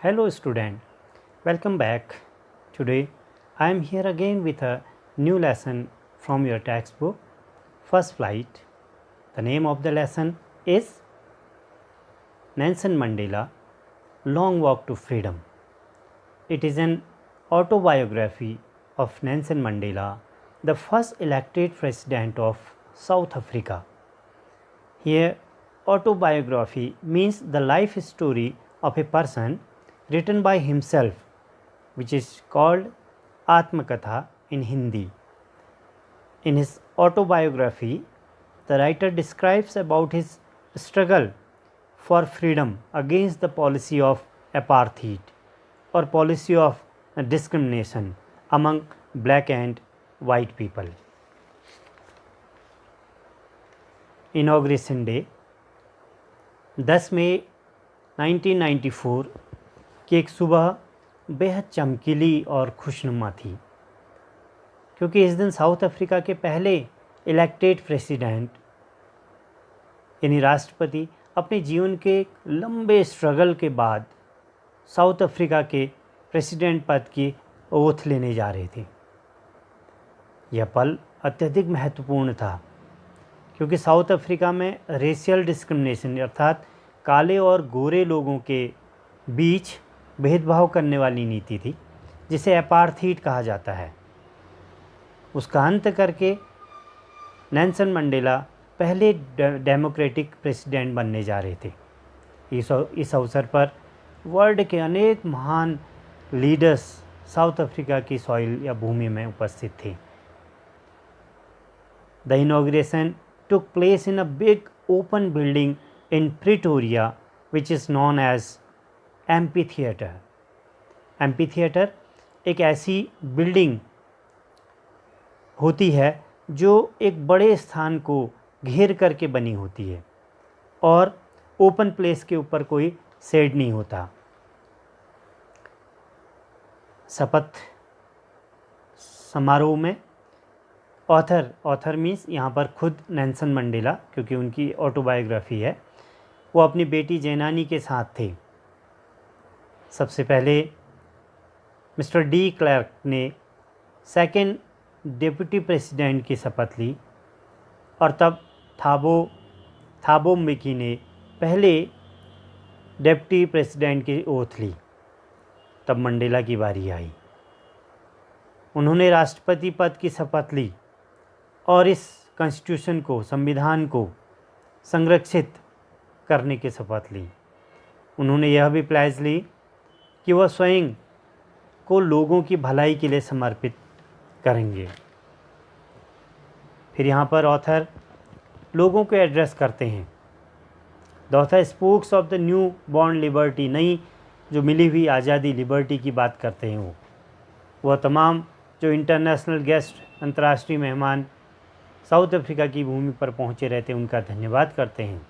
Hello student, welcome back. Today I am here again with a new lesson from your textbook First Flight. The name of the lesson is Nelson Mandela Long Walk to Freedom. It is an autobiography of Nelson Mandela, the first elected president of South Africa. Here, autobiography means the life story of a person written by himself, which is called Atmakatha in Hindi. In his autobiography, the writer describes about his struggle for freedom against the policy of apartheid or policy of discrimination among black and white people. Inauguration Day 10 मई 1994 की एक सुबह बेहद चमकीली और खुशनुमा थी, क्योंकि इस दिन साउथ अफ्रीका के पहले इलेक्टेड प्रेसिडेंट यानी राष्ट्रपति अपने जीवन के एक लंबे स्ट्रगल के बाद साउथ अफ्रीका के प्रेसिडेंट पद की ओथ लेने जा रहे थे। यह पल अत्यधिक महत्वपूर्ण था, क्योंकि साउथ अफ्रीका में रेशियल डिस्क्रिमिनेशन अर्थात काले और गोरे लोगों के बीच भेदभाव करने वाली नीति थी, जिसे अपार्थीड कहा जाता है। उसका अंत करके नेल्सन मंडेला पहले डेमोक्रेटिक प्रेसिडेंट बनने जा रहे थे। इस अवसर पर वर्ल्ड के अनेक महान लीडर्स साउथ अफ्रीका की सॉइल या भूमि में उपस्थित थे। The inauguration took place in a big open building in Pretoria, which is known as amphitheater. Amphitheater एक ऐसी बिल्डिंग होती है जो एक बड़े स्थान को घेर करके बनी होती है और ओपन प्लेस के ऊपर कोई शेड नहीं होता। शपथ समारोह में ऑथर मीन्स यहाँ पर खुद नेल्सन मंडेला, क्योंकि उनकी ऑटोबायोग्राफी है, वो अपनी बेटी जैनानी के साथ थे। सबसे पहले मिस्टर डी क्लर्क ने सेकंड डिप्टी प्रेसिडेंट की शपथ ली और तब थाबो म्बिकी ने पहले डिप्टी प्रेसिडेंट की ओथ ली। तब मंडेला की बारी आई। उन्होंने राष्ट्रपति पद की शपथ ली और इस कॉन्स्टिट्यूशन को, संविधान को संरक्षित करने की शपथ ली। उन्होंने यह भी प्लेज ली कि वह स्वयं को लोगों की भलाई के लिए समर्पित करेंगे। फिर यहाँ पर ऑथर लोगों को एड्रेस करते हैं। The author spokes of the new born liberty, नई जो मिली हुई आज़ादी, लिबर्टी की बात करते हैं। वह तमाम जो इंटरनेशनल गेस्ट, अंतर्राष्ट्रीय मेहमान साउथ अफ्रीका की भूमि पर पहुंचे रहते हैं, उनका धन्यवाद करते हैं।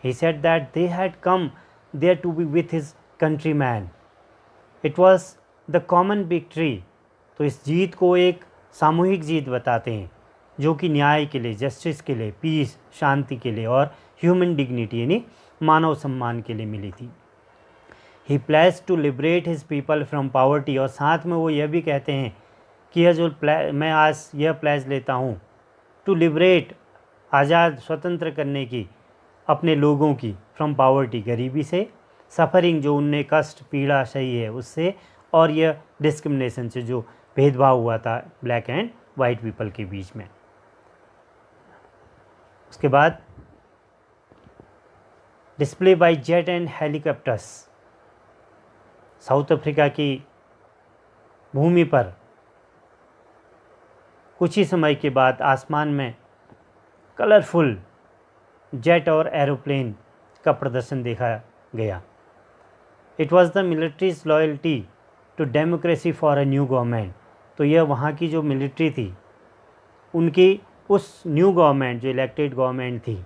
He said that they had come there to be with his countryman. It was the common victory. तो इस जीत को एक सामूहिक जीत बताते हैं, जो कि न्याय के लिए, जस्टिस के लिए, पीस, शांति के लिए और ह्यूमन डिग्निटी यानी मानव सम्मान के लिए मिली थी। He pledge to liberate his people from poverty, और साथ में वो यह भी कहते हैं कि यह जो मैं आज यह प्लेज लेता हूँ टू लिबरेट, आज़ाद, स्वतंत्र करने की अपने लोगों की, फ्रॉम पॉवर्टी, गरीबी से, सफ़रिंग, जो उनने कष्ट पीड़ा सही है उससे, और यह डिस्क्रिमिनेशन से, जो भेदभाव हुआ था ब्लैक एंड वाइट पीपल के बीच में। उसके बाद display bye jet and helicopters, south Africa की भूमि पर कुछ ही समय के बाद आसमान में कलरफुल जेट और एरोप्लेन का प्रदर्शन देखा गया। It was the military's loyalty to democracy for a new government. तो यह वहाँ की जो मिलिट्री थी, उनकी उस न्यू गवर्नमेंट, जो इलेक्टेड गवर्नमेंट थी,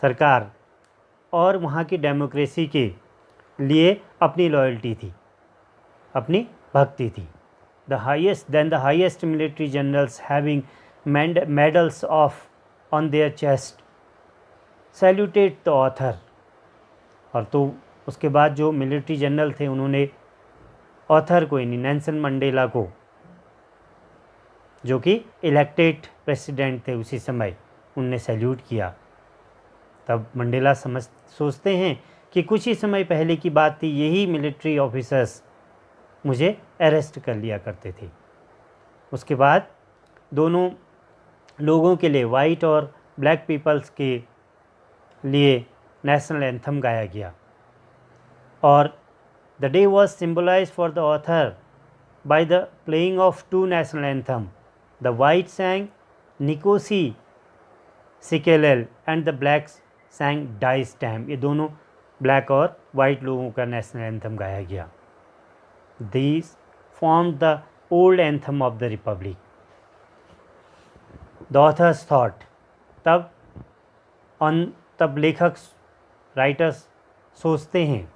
सरकार, और वहाँ की डेमोक्रेसी के लिए अपनी लॉयल्टी थी, अपनी भक्ति थी। The highest military generals having medals on their chest saluted the author। और तो उसके बाद जो मिलिट्री जनरल थे उन्होंने ऑथर को यानी नेल्सन मंडेला को, जो कि इलेक्टेड प्रेसिडेंट थे उसी समय, उनने सैल्यूट किया। तब मंडेला सोचते हैं कि कुछ ही समय पहले की बात थी, यही मिलिट्री ऑफिसर्स मुझे अरेस्ट कर लिया करते थे। उसके बाद दोनों लोगों के लिए, वाइट और ब्लैक पीपल्स के लिए नेशनल एंथम गाया गया और the day was symbolise for the author by the playing of two national anthem. The white sang Nkosi Sikelel and the black sang Die Stem. ये दोनों ब्लैक और white लोगों का नेशनल एंथम गाया गया। These form the old anthem of the Republic. The author's thought, तब लेखक writers सोचते हैं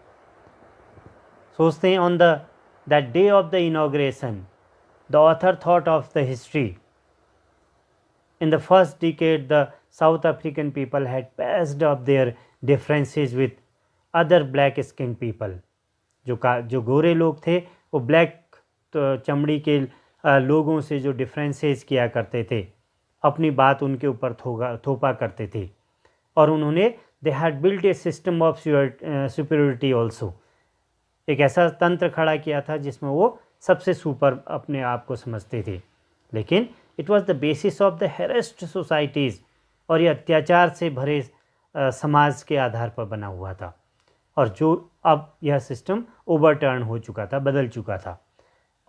on that day of the inauguration the author thought of the history. In the first decade the south African people had passed of their differences with other black skin people. जो गोरे लोग थे वो black चमड़ी के लोगों से जो differences किया करते थे, अपनी बात उनके ऊपर थोपा करते थे। और उन्होंने they had built A system of superiority also, एक ऐसा तंत्र खड़ा किया था जिसमें वो सबसे सुपर अपने आप को समझते थे। लेकिन it was the basis of the harassed societies, और ये अत्याचार से भरे समाज के आधार पर बना हुआ था, और जो अब यह सिस्टम ओवरटर्न हो चुका था, बदल चुका था।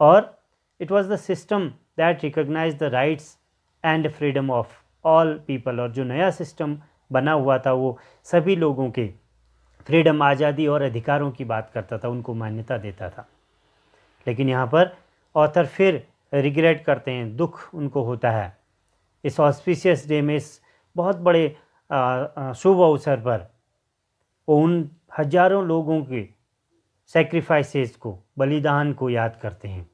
और it was the system that recognise the rights and freedom of all people, और जो नया सिस्टम बना हुआ था वो सभी लोगों के फ्रीडम, आज़ादी और अधिकारों की बात करता था, उनको मान्यता देता था। लेकिन यहाँ पर ऑथर फिर रिग्रेट करते हैं, दुख उनको होता है इस ऑस्पिशियस डे में, इस बहुत बड़े शुभ अवसर पर वो उन हजारों लोगों के सेक्रीफाइसेस को, बलिदान को याद करते हैं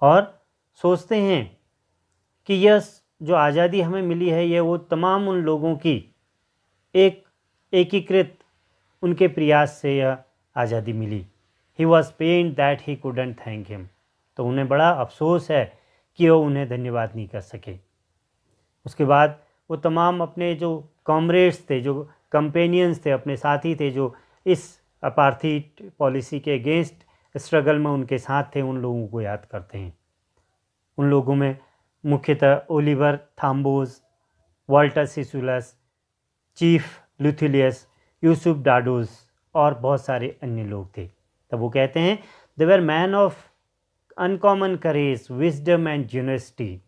और सोचते हैं कि यह जो आज़ादी हमें मिली है, ये वो तमाम उन लोगों की एकीकृत उनके प्रयास से यह आज़ादी मिली। He was pained that he couldn't thank him. तो उन्हें बड़ा अफसोस है कि वो उन्हें धन्यवाद नहीं कर सके। उसके बाद वो तमाम अपने जो कॉमरेड्स थे, जो कंपेनियंस थे, अपने साथी थे, जो इस अपार्थाइड पॉलिसी के अगेंस्ट स्ट्रगल में उनके साथ थे, उन लोगों को याद करते हैं। उन लोगों में मुख्यतः ओलिवर थाम्बोज, वाल्टर सिसुलस, चीफ लुथिलियस, यूसुफ डाडोस और बहुत सारे अन्य लोग थे। तब वो कहते हैं, they were men of uncommon courage, wisdom and generosity.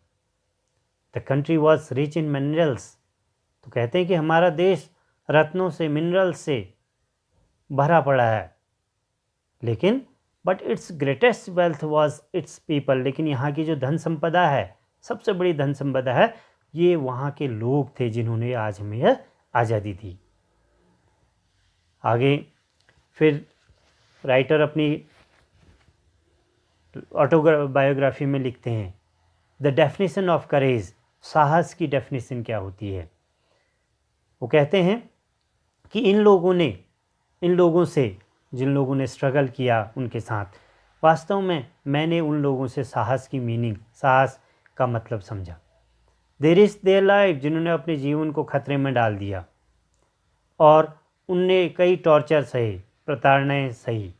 The country was rich in minerals. तो कहते हैं कि हमारा देश रत्नों से, मिनरल्स से भरा पड़ा है, लेकिन but it's greatest wealth was it's people. लेकिन यहाँ की जो धन संपदा है, सबसे बड़ी धन संपदा है, ये वहाँ के लोग थे जिन्होंने आज हमें यह आज़ादी दी। आगे फिर राइटर अपनी ऑटोबायोग्राफी में लिखते हैं, द डेफिनेशन ऑफ करेज, साहस की डेफिनेशन क्या होती है। वो कहते हैं कि इन लोगों से, जिन लोगों ने स्ट्रगल किया उनके साथ, वास्तव में मैंने उन लोगों से साहस की मीनिंग, साहस का मतलब समझा। दे रिस्क देयर लाइफ, जिन्होंने अपने जीवन को खतरे में डाल दिया और उनने कई टॉर्चर सहे, प्रताड़नाएं सही।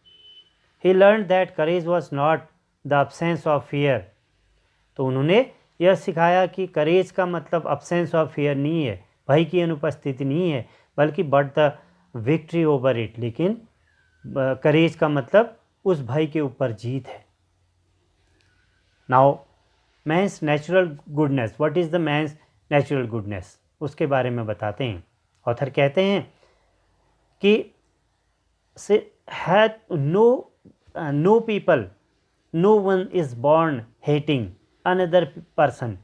He learn that courage was not the absence of fear. तो उन्होंने यह सिखाया कि करेज का मतलब अब्सेंस ऑफ फियर नहीं है, भय की अनुपस्थिति नहीं है, बल्कि but the victory over it. लेकिन करेज का मतलब उस भय के ऊपर जीत है। Now man's natural goodness, what is the man's natural goodness, उसके बारे में बताते हैं। ऑथर कहते हैं कि से hath no people, no one is born hating another person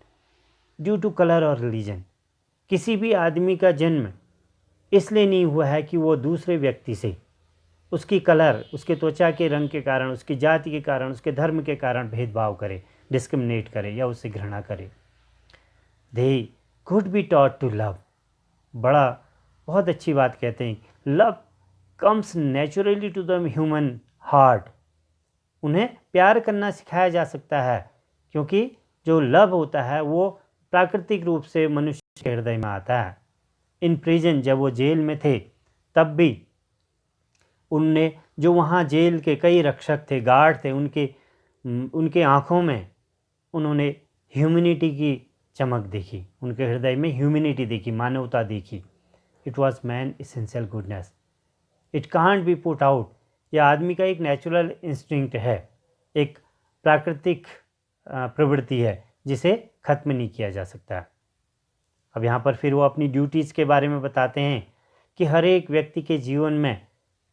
due to colour और रिलीजन। किसी भी आदमी का जन्म इसलिए नहीं हुआ है कि वो दूसरे व्यक्ति से उसकी कलर, उसके त्वचा के रंग के कारण, उसकी जाति के कारण, उसके धर्म के कारण भेदभाव करे, डिस्क्रिमिनेट करे या उससे घृणा करे। They could be taught to love. बहुत अच्छी बात कहते हैं, love comes naturally to the human heart. उन्हें प्यार करना सिखाया जा सकता है, क्योंकि जो लव होता है वो प्राकृतिक रूप से मनुष्य के हृदय में आता है। इन प्रिजन, जब वो जेल में थे तब भी उनने, जो वहाँ जेल के कई रक्षक थे, गार्ड थे, उनके आँखों में उन्होंने ह्यूमैनिटी की चमक देखी, उनके हृदय में ह्यूमैनिटी देखी, मानवता देखी। It was man essential goodness, it can't be put out. यह आदमी का एक नेचुरल इंस्टिंक्ट है, एक प्राकृतिक प्रवृत्ति है जिसे ख़त्म नहीं किया जा सकता। अब यहाँ पर फिर वो अपनी ड्यूटीज़ के बारे में बताते हैं कि हर एक व्यक्ति के जीवन में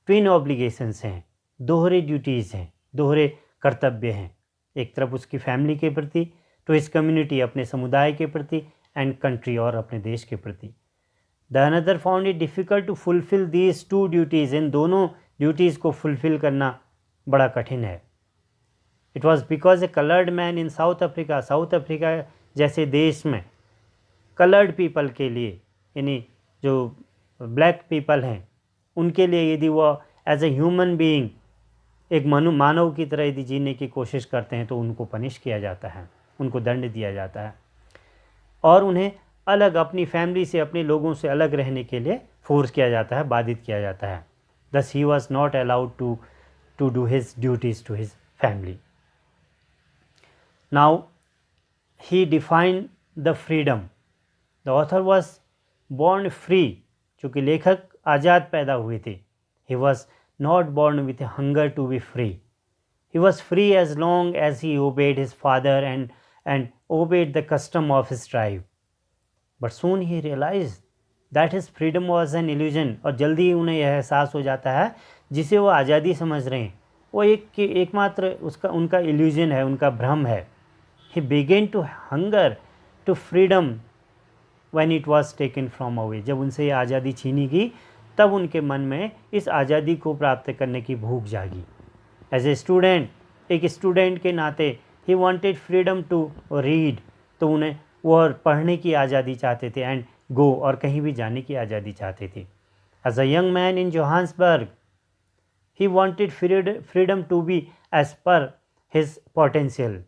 ट्विन ऑब्लिगेशंस हैं, दोहरे ड्यूटीज़ हैं, दोहरे कर्तव्य हैं। एक तरफ उसकी फैमिली के प्रति, टू हिज कम्युनिटी, अपने समुदाय के प्रति, एंड कंट्री, और अपने देश के प्रति। The another found it difficult to fulfil these two duties. इन दोनों ड्यूटीज़ को फुलफ़िल करना बड़ा कठिन है। It was because a coloured man in South Africa. South Africa जैसे देश में कलर्ड पीपल के लिए, यानी जो ब्लैक पीपल हैं, उनके लिए यदि वो एज ए ह्यूमन बीइंग, एक मानव की तरह यदि जीने की कोशिश करते हैं तो उनको पनिश किया जाता है, उनको दंड दिया जाता है, और उन्हें अलग, अपनी फैमिली से, अपने लोगों से अलग रहने के लिए फोर्स किया जाता है, बाधित किया जाता है। Thus he was not allowed to do his duties to his family. Now he defined the freedom. The author was born free, चूँकि लेखक आज़ाद पैदा हुए थे। He was not born with hunger to be free. He was free as long as he obeyed his father and obeyed the custom of his tribe. But soon he realise that his freedom was an illusion. और जल्दी ही उन्हें यह एहसास हो जाता है जिसे वो आज़ादी समझ रहे हैं, वो एकमात्र उनका इल्यूजन है, उनका भ्रम है। He began to hunger to freedom when it was taken from away। जब उनसे ये आज़ादी छीनी गई तब उनके मन में इस आज़ादी को प्राप्त करने की भूख जागी। एज ए स्टूडेंट, एक स्टूडेंट के नाते, he wanted freedom to read, तो उन्हें वो पढ़ने की आज़ादी चाहते थे, एंड गो, और कहीं भी जाने की आज़ादी चाहते थे। As a young man in Johannesburg, he wanted freedom to be as per his potential.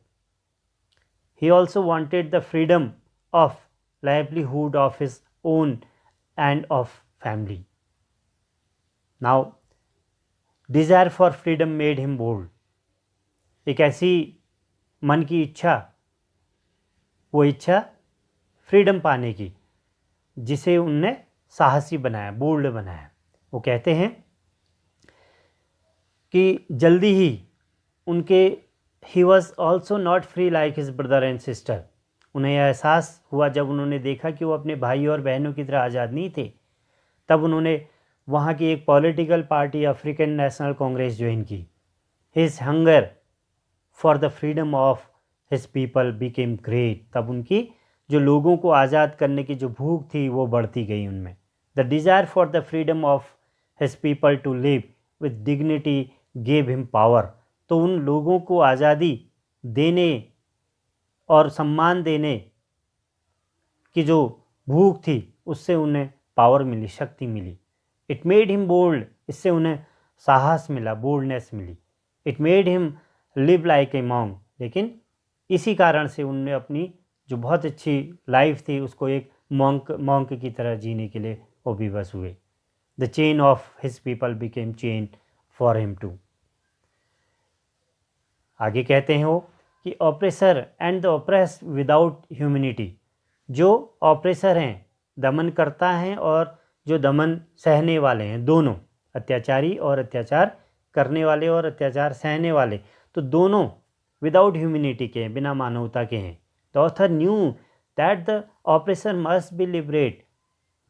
He also wanted the freedom of livelihood of his own and of family. Now, desire for freedom made him bold. एक ऐसी मन की इच्छा, वो इच्छा freedom पाने की, जिसे उनने साहसी बनाया, बोल्ड बनाया। वो कहते हैं कि जल्दी ही उनके he was also not free like his brother and sister। उन्हें यह एहसास हुआ जब उन्होंने देखा कि वो अपने भाई और बहनों की तरह आज़ाद नहीं थे। तब उन्होंने वहाँ की एक political party, African National Congress, join की। His hunger for the freedom of his people became great. तब उनकी जो लोगों को आज़ाद करने की जो भूख थी वो बढ़ती गई उनमें। The desire for the freedom of his people to live with dignity gave him power. तो उन लोगों को आज़ादी देने और सम्मान देने की जो भूख थी उससे उन्हें पावर मिली, शक्ति मिली। इट मेड हिम बोल्ड, इससे उन्हें साहस मिला, बोल्डनेस मिली। It made him live like a monk, लेकिन इसी कारण से उन्होंने अपनी जो बहुत अच्छी लाइफ थी उसको एक मॉन्क की तरह जीने के लिए वो विवश हुए। The chain of his people became chain for him too. आगे कहते हैं वो कि oppressor and the oppress without humanity. जो ऑप्रेसर हैं, दमन करता हैं, और जो दमन सहने वाले हैं, दोनों, अत्याचारी और अत्याचार करने वाले और अत्याचार सहने वाले, तो दोनों विदाउट ह्यूमैनिटी के हैं, बिना मानवता के हैं। The author knew that the oppressor must be liberate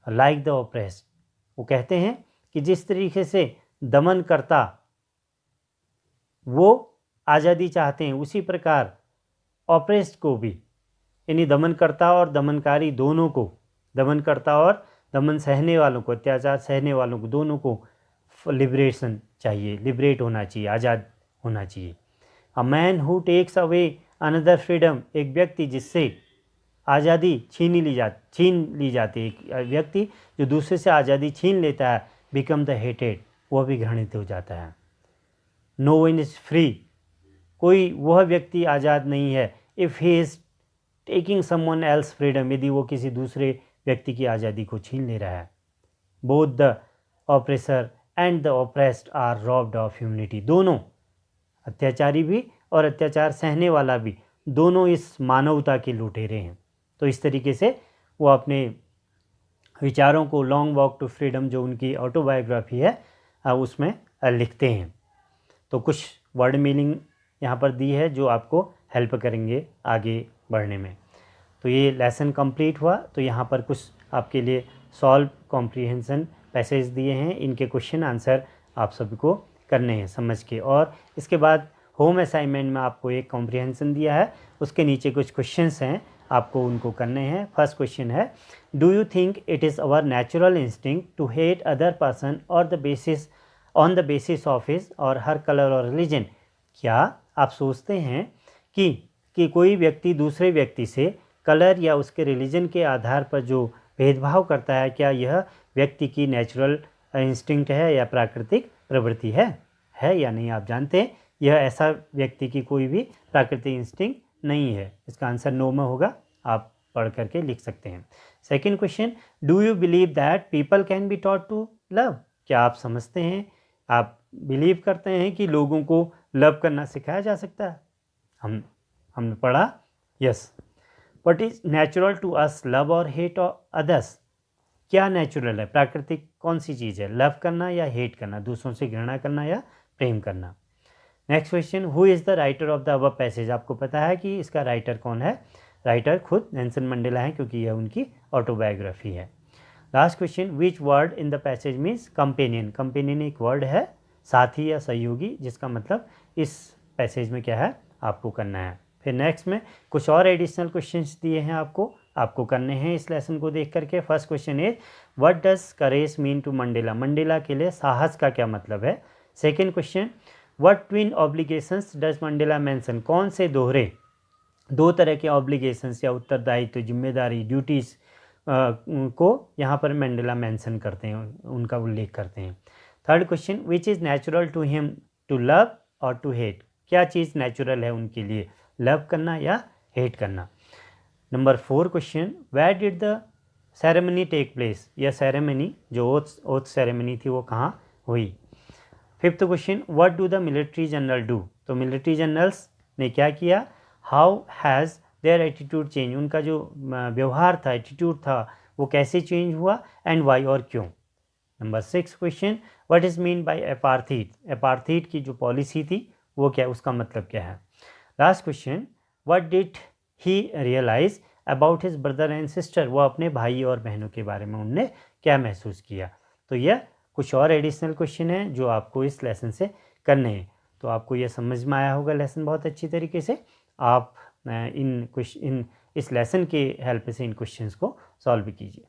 like the oppressed. वो कहते हैं कि जिस तरीके से दमन करता वो आज़ादी चाहते हैं, उसी प्रकार ऑप्रेस्ड को भी, यानी दमनकर्ता और दमनकारी दोनों को, दमनकर्ता और दमन सहने वालों को, अत्याचार सहने वालों को, दोनों को लिबरेशन चाहिए, लिबरेट होना चाहिए, आज़ाद होना चाहिए। A man who takes away another freedom, एक व्यक्ति जिससे आज़ादी छीन ली जाती है, एक व्यक्ति जो दूसरे से आज़ादी छीन लेता है, बिकम द हेटेड, वह भी घृणित हो जाता है। नो वन इज़ फ्री, कोई वह व्यक्ति आज़ाद नहीं है। If he is taking someone else freedom, यदि वो किसी दूसरे व्यक्ति की आज़ादी को छीन ले रहा है। Both the oppressor and the oppressed are robbed of humanity, दोनों अत्याचारी भी और अत्याचार सहने वाला भी, दोनों इस मानवता के लुटेरे हैं। तो इस तरीके से वो अपने विचारों को लॉन्ग वॉक टू फ्रीडम, जो उनकी ऑटोबायोग्राफी है, उसमें लिखते हैं। तो कुछ वर्ड मीनिंग यहाँ पर दी है जो आपको हेल्प करेंगे आगे बढ़ने में। तो ये लेसन कंप्लीट हुआ। तो यहाँ पर कुछ आपके लिए सॉल्व कॉम्प्रीहेंशन पैसेज दिए हैं, इनके क्वेश्चन आंसर आप सभी को करने हैं समझ के। और इसके बाद होम असाइनमेंट में आपको एक कॉम्प्रीहेंशन दिया है, उसके नीचे कुछ क्वेश्चंस हैं, आपको उनको करने हैं। फर्स्ट क्वेश्चन है, do you think it is our natural instinct to hate other person or the basis on the basis of his or her colour और रिलीजन? क्या आप सोचते हैं कि कोई व्यक्ति दूसरे व्यक्ति से कलर या उसके रिलीजन के आधार पर जो भेदभाव करता है, क्या यह व्यक्ति की नेचुरल इंस्टिंक्ट है या प्राकृतिक प्रवृत्ति है या नहीं? आप जानते हैं यह ऐसा व्यक्ति की कोई भी प्राकृतिक इंस्टिंक्ट नहीं है। इसका आंसर नो में होगा, आप पढ़ करके लिख सकते हैं। Second question, do you believe that people can be taught to love? क्या आप समझते हैं, आप बिलीव करते हैं कि लोगों को लव करना सिखाया जा सकता है? हमने पढ़ा yes. What is natural to us, love और हेट और अदर्स? क्या नेचुरल है, प्राकृतिक कौन सी चीज़ है, लव करना या हेट करना, दूसरों से घृणा करना या प्रेम करना? Next question, who is the writer of the above passage? आपको पता है कि इसका राइटर कौन है? राइटर खुद नेल्सन मंडेला है, क्योंकि यह उनकी ऑटोबायोग्राफी है। Last question, which word in the passage means companion? Companion एक वर्ड है, साथी या सहयोगी, जिसका मतलब इस पैसेज में क्या है आपको करना है। फिर नेक्स्ट में कुछ और एडिशनल क्वेश्चंस दिए हैं आपको करने हैं इस लेसन को देख करके। First question is, what does courage mean to Mandela? Mandela के लिए साहस का क्या मतलब है? Second question, what twin obligations does Mandela mention? कौन से दोहरे दो तरह के ऑब्लिगेशंस या उत्तरदायित्व, जिम्मेदारी, ड्यूटीज़ को यहाँ पर मंडेला मेंशन करते हैं, उनका उल्लेख करते हैं। Third question, which is natural to him to love और टू हेट? क्या चीज़ नेचुरल है उनके लिए, लव करना या हेट करना? Number 4 question, where did the ceremony take place? यह सेरेमनी जो ओथ सेरेमनी थी वो कहाँ हुई? Fifth question, what do the military general do? तो मिलिट्री जनरल्स ने क्या किया? How has their attitude change? उनका जो व्यवहार था, एटीट्यूड था, वो कैसे चेंज हुआ एंड वाई, और क्यों? Number 6 question, what is mean by apartheid? Apartheid की जो पॉलिसी थी वो क्या, उसका मतलब क्या है? Last question, what did he realise about his brother and sister? वो अपने भाई और बहनों के बारे में उनने क्या महसूस किया? तो यह कुछ और एडिशनल क्वेश्चन हैं जो आपको इस लेसन से करने हैं। तो आपको यह समझ में आया होगा लेसन बहुत अच्छी तरीके से। आप इस लेसन के हेल्प से इन क्वेश्चंस को सॉल्व कीजिए।